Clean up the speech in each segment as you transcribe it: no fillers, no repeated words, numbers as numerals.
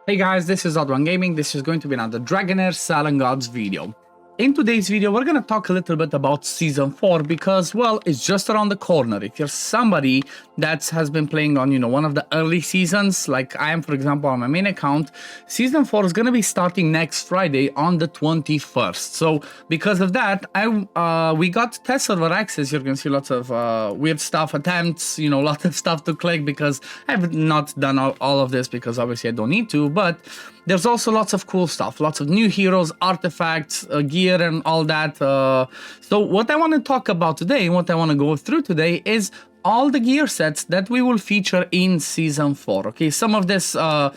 Hey guys, this is OddOneGaming. This is going to be another Dragonheir SilentGods video. In today's video, we're going to talk a little bit about Season 4 because, well, it's just around the corner. If you're somebody that has been playing on, one of the early seasons, like I am, for example, on my main account, Season 4 is going to be starting next Friday on the 21st. So, because of that, we got test server access. You can see lots of weird stuff, attempts, lots of stuff to click because I have not done all of this because obviously I don't need to, but there's also lots of cool stuff, lots of new heroes, artifacts, gear, and all that. So what I want to talk about today, what I want to go through today is all the gear sets that we will feature in Season 4. Okay, some of these are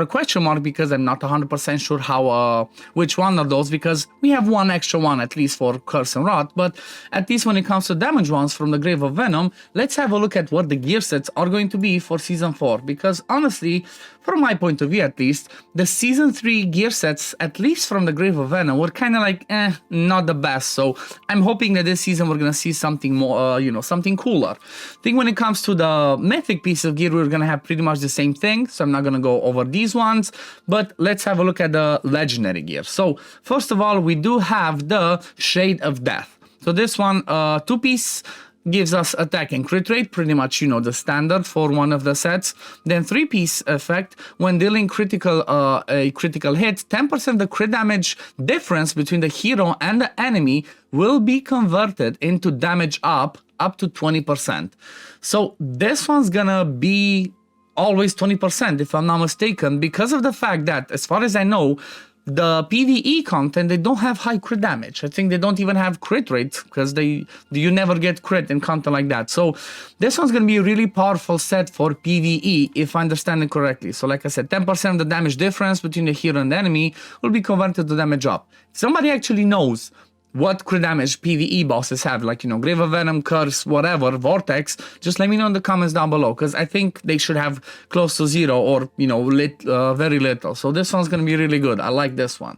a question mark because I'm not 100% sure how, which one are those, because we have one extra one at least for Curse and Rot, but at least when it comes to damage ones from the Grave of Venom, let's have a look at what the gear sets are going to be for Season 4, because honestly, from my point of view at least, the Season 3 gear sets, at least from the Grave of Venom, were kind of like, not the best, so I'm hoping that this season we're gonna see something more, something cooler. I think when it comes to the mythic piece of gear, we're gonna have pretty much the same thing, so I'm not gonna go over these ones, but let's have a look at the legendary gear. So first of all, we do have the Shade of Death. So this one, two-piece, gives us attack and crit rate, pretty much, the standard for one of the sets. Then three-piece effect, when dealing a critical hit, 10% the crit damage difference between the hero and the enemy will be converted into damage up to 20%. So this one's gonna be always 20%, if I'm not mistaken, because of the fact that, as far as I know, the PvE content, they don't have high crit damage. I think they don't even have crit rate because you never get crit and content like that. So this one's going to be a really powerful set for PvE, if I understand it correctly. So like I said, 10% of the damage difference between the hero and the enemy will be converted to damage up. If somebody actually knows what crit damage PvE bosses have, like, Grave of Venom, Curse, whatever, Vortex, just let me know in the comments down below, because I think they should have close to zero or, very little. So this one's going to be really good. I like this one.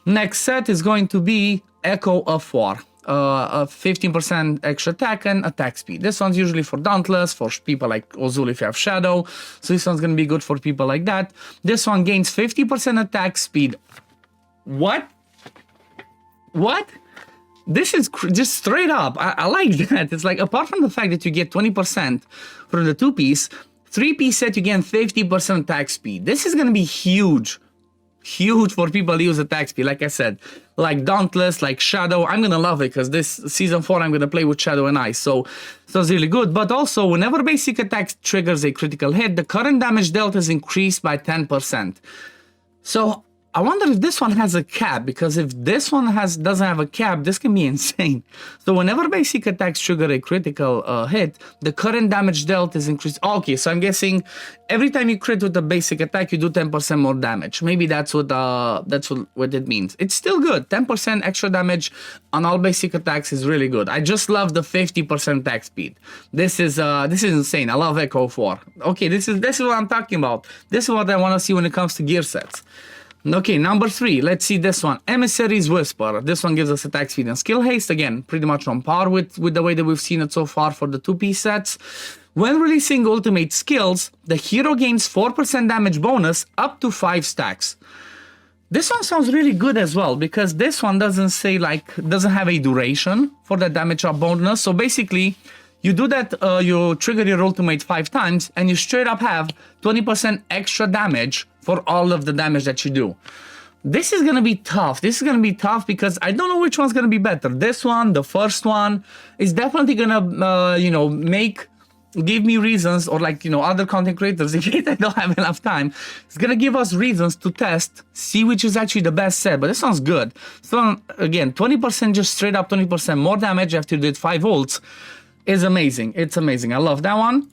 Next set is going to be Echo of War. 15% extra attack and attack speed. This one's usually for Dauntless, for people like Ozul if you have Shadow. So this one's going to be good for people like that. This one gains 50% attack speed. What? This is just straight up. I like that. It's like, apart from the fact that you get 20% from the two-piece, three-piece set you get 50% attack speed. This is going to be huge for people who use attack speed. Like I said, like Dauntless, like Shadow. I'm going to love it because this Season 4 I'm going to play with Shadow and Ice. So it's really good. But also, whenever basic attack triggers a critical hit, the current damage dealt is increased by 10%. So I wonder if this one has a cap, because if this one doesn't have a cap, this can be insane. So whenever basic attacks trigger a critical hit, the current damage dealt is increased. Okay, so I'm guessing every time you crit with a basic attack, you do 10% more damage. Maybe that's what it means. It's still good. 10% extra damage on all basic attacks is really good. I just love the 50% attack speed. This is insane. I love Echo of War. Okay, this is what I'm talking about. This is what I want to see when it comes to gear sets. Okay, number 3, let's see this one. Emissary's Whisper. This one gives us attack speed and skill haste. Again, pretty much on par with the way that we've seen it so far for the two-piece sets. When releasing ultimate skills, the hero gains 4% damage bonus up to 5 stacks. This one sounds really good as well, because this one doesn't have a duration for the damage up bonus. So basically, you do that, you trigger your ultimate 5 times, and you straight up have 20% extra damage for all of the damage that you do. This is gonna be tough. This is gonna be tough because I don't know which one's gonna be better. This one, the first one, is definitely gonna, give me reasons, or other content creators, in case I don't have enough time, it's gonna give us reasons to test, see which is actually the best set. But this sounds good. So again, 20%, just straight up 20% more damage after you did 5 ults. Is amazing. It's amazing. I love that one.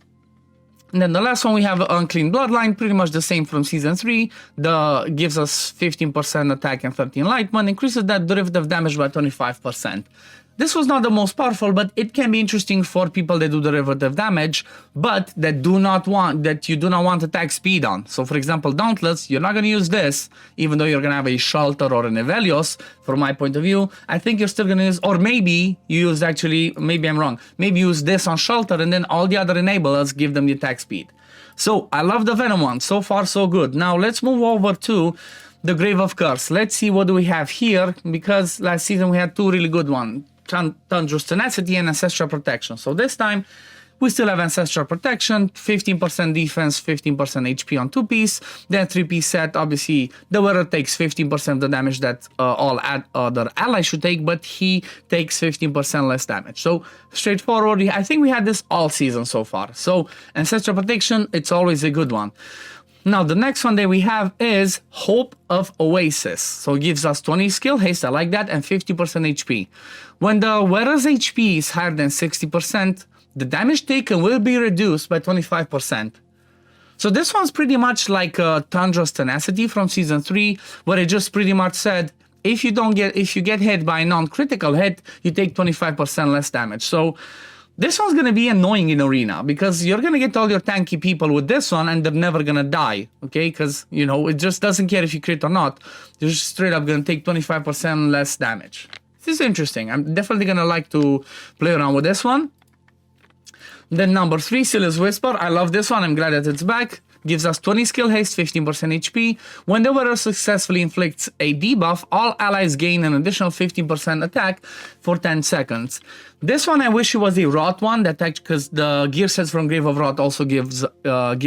And then the last one, we have Unclean Bloodline, pretty much the same from Season 3. Gives us 15% attack and 13 enlightenment, increases that derivative damage by 25%. This was not the most powerful, but it can be interesting for people that do derivative damage, but that you do not want attack speed on. So for example, Dauntless, you're not going to use this, even though you're going to have a Shelter or an Evelios, from my point of view. I think you're still going to use, or maybe you use maybe I'm wrong, maybe use this on Shelter and then all the other enablers give them the attack speed. So I love the Venom one. So far, so good. Now let's move over to the Grave of Curse. Let's see what do we have here, because last season we had two really good ones. Thunderous Tenacity and Ancestral Protection. So this time, we still have Ancestral Protection, 15% defense, 15% HP on 2-piece, then 3-piece set. Obviously, the wearer takes 15% of the damage that all other allies should take, but he takes 15% less damage. So, straightforward. I think we had this all season so far. So, Ancestral Protection, it's always a good one. Now, the next one that we have is Hope of Oasis. So it gives us 20 skill haste, I like that, and 50% HP. When the wearer's HP is higher than 60%, the damage taken will be reduced by 25%. So this one's pretty much like Thunderous Tenacity from Season 3, where it just pretty much said, if you get hit by a non-critical hit, you take 25% less damage. So this one's gonna be annoying in Arena, because you're gonna get all your tanky people with this one and they're never gonna die, okay? Because, you know, it just doesn't care if you crit or not. You're just straight up gonna take 25% less damage. This is interesting. I'm definitely gonna like to play around with this one. Then number 3, Silas Whisper. I love this one. I'm glad that it's back. Gives us 20 skill haste, 15% HP. When the wearer successfully inflicts a debuff, all allies gain an additional 15% attack for 10 seconds. This one I wish it was a Rot one, that because the gear sets from Grave of Rot also give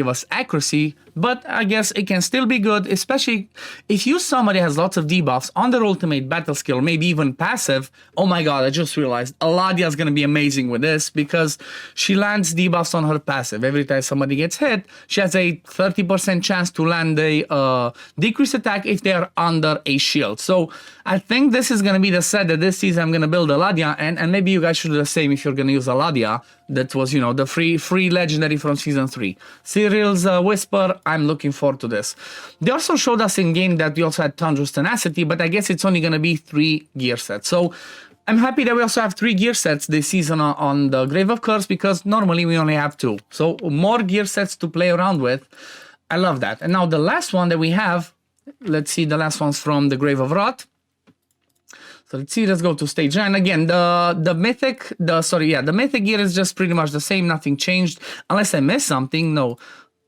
us accuracy, but I guess it can still be good, especially if somebody has lots of debuffs on their ultimate battle skill, maybe even passive. Oh my god, I just realized Aladia is going to be amazing with this, because she lands debuffs on her passive. Every time somebody gets hit, she has a 30% chance to land a decreased attack if they are under a shield. So I think this is going to be the set that this season I'm going to build Aladia, and maybe you guys should do the same if you're going to use Aladia. That was, you know, the free legendary from Season 3. Cyril's Whisper, I'm looking forward to this. They also showed us in game that we also had Thunderous Tenacity, but I guess it's only going to be 3 gear sets. So I'm happy that we also have 3 gear sets this season on the Grave of Curse, because normally we only have 2. So more gear sets to play around with. I love that. And now the last one that we have, let's see, the last one's from the Grave of Rot. So let's see, let's go to stage 9. Again, the mythic gear is just pretty much the same, nothing changed. Unless I missed something, no.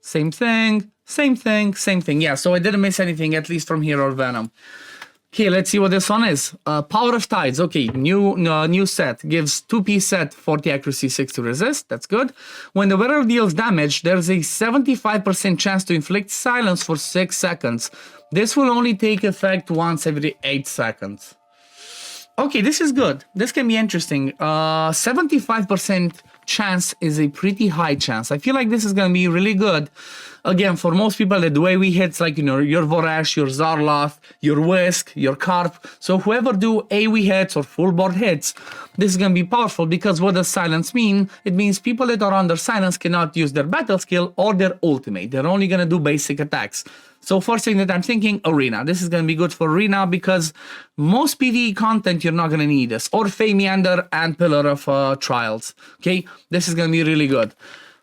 Same thing, same thing, same thing. Yeah, so I didn't miss anything, at least from here or Venom. Okay, let's see what this one is. Power of Tides. Okay, new set. Gives 2-piece set, 40 accuracy, 60 resist. That's good. When the wearer deals damage, there's a 75% chance to inflict silence for 6 seconds. This will only take effect once every 8 seconds. Okay, this is good. This can be interesting. 75% chance is a pretty high chance. I feel like this is going to be really good. Again, for most people, the AoE hits, like, you know, your Vorash, your Zarloth, your Whisk, your Carp. So whoever do AoE hits or full board hits, this is going to be powerful, because what does silence mean? It means people that are under silence cannot use their battle skill or their ultimate. They're only going to do basic attacks. So first thing that I'm thinking, Arena. This is going to be good for Arena, because most PvE content you're not going to need this. Or Fey Meander and Pillar of Trials. Okay, this is going to be really good.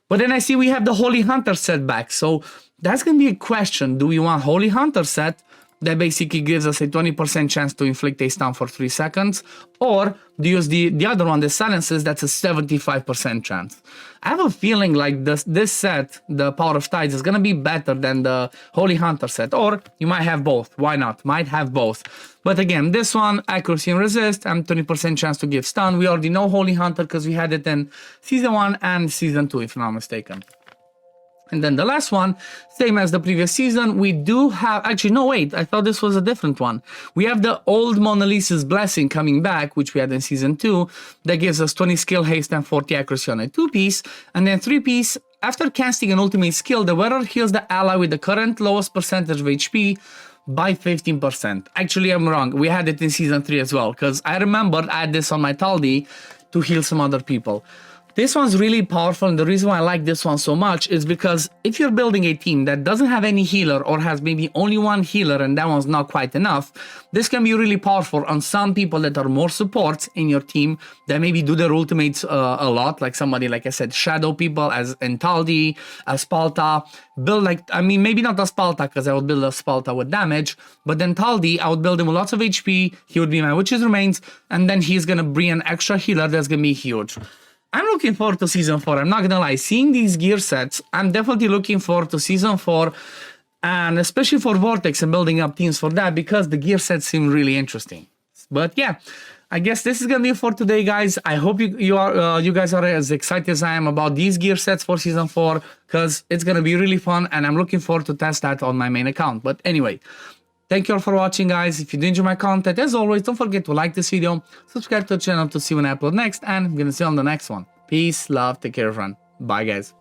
But then I see we have the Holy Hunter set back. So that's going to be a question. Do we want Holy Hunter set that basically gives us a 20% chance to inflict a stun for 3 seconds? Or do you use the other one, the Silences, that's a 75% chance? I have a feeling like this set, the Power of Tides, is going to be better than the Holy Hunter set. Or you might have both. Why not? Might have both. But again, this one, accuracy and resist, and 20% chance to give stun. We already know Holy Hunter because we had it in Season 1 and Season 2, if I'm not mistaken. And then the last one, same as the previous season, we do have... Actually, no, wait. I thought this was a different one. We have the old Mona Lisa's Blessing coming back, which we had in Season 2. That gives us 20 skill haste and 40 accuracy on a 2-piece. And then 3-piece, after casting an ultimate skill, the wearer heals the ally with the current lowest percentage of HP by 15%. Actually, I'm wrong. We had it in Season 3 as well, because I remembered I had this on my Taldi to heal some other people. This one's really powerful, and the reason why I like this one so much is because if you're building a team that doesn't have any healer or has maybe only one healer and that one's not quite enough, this can be really powerful on some people that are more supports in your team that maybe do their ultimates a lot, like somebody, like I said, shadow people as Entaldi, as Spalta, build like, I mean, maybe not as Spalta because I would build a Spalta with damage, but then Entaldi, I would build him with lots of HP, he would be my Witch's Remains, and then he's gonna bring an extra healer that's gonna be huge. I'm looking forward to Season 4. I'm not gonna lie. Seeing these gear sets, I'm definitely looking forward to Season 4. And especially for Vortex and building up teams for that, because the gear sets seem really interesting. But yeah, I guess this is gonna be it for today, guys. I hope you guys are as excited as I am about these gear sets for Season 4, because it's gonna be really fun, and I'm looking forward to test that on my main account. But anyway, thank you all for watching, guys. If you did enjoy my content, as always, don't forget to like this video, subscribe to the channel to see when I upload next, and I'm gonna see you on the next one. Peace, love, take care, everyone. Bye, guys.